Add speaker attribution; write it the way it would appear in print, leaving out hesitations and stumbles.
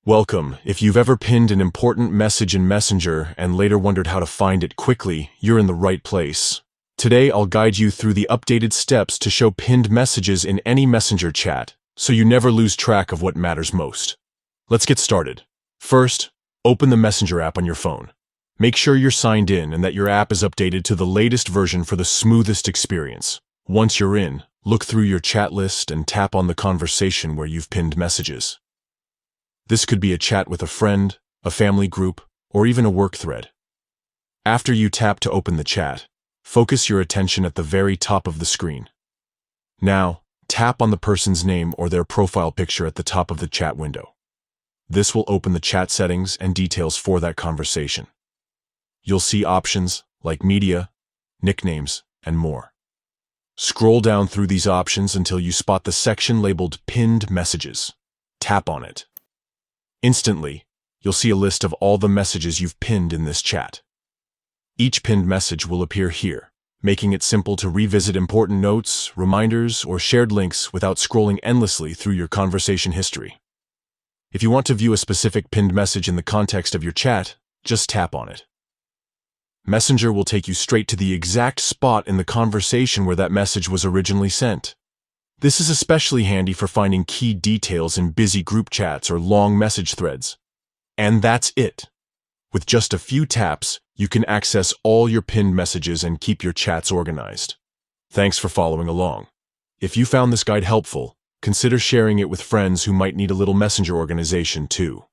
Speaker 1: Welcome. If you've ever pinned an important message in Messenger and later wondered how to find it quickly, you're in the right place. Today, I'll guide you through the updated steps to show pinned messages in any Messenger chat, so you never lose track of what matters most. Let's get started. First, open the Messenger app on your phone. Make sure you're signed in and that your app is updated to the latest version for the smoothest experience. Once you're in, look through your chat list and tap on the conversation where you've pinned messages. This could be a chat with a friend, a family group, or even a work thread. After you tap to open the chat, focus your attention at the very top of the screen. Now, tap on the person's name or their profile picture at the top of the chat window. This will open the chat settings and details for that conversation. You'll see options like media, nicknames, and more. Scroll down through these options until you spot the section labeled Pinned Messages. Tap on it. Instantly, you'll see a list of all the messages you've pinned in this chat. Each pinned message will appear here, making it simple to revisit important notes, reminders, or shared links without scrolling endlessly through your conversation history. If you want to view a specific pinned message in the context of your chat, just tap on it. Messenger will take you straight to the exact spot in the conversation where that message was originally sent. This is especially handy for finding key details in busy group chats or long message threads. And that's it. With just a few taps, you can access all your pinned messages and keep your chats organized. Thanks for following along. If you found this guide helpful, consider sharing it with friends who might need a little Messenger organization too.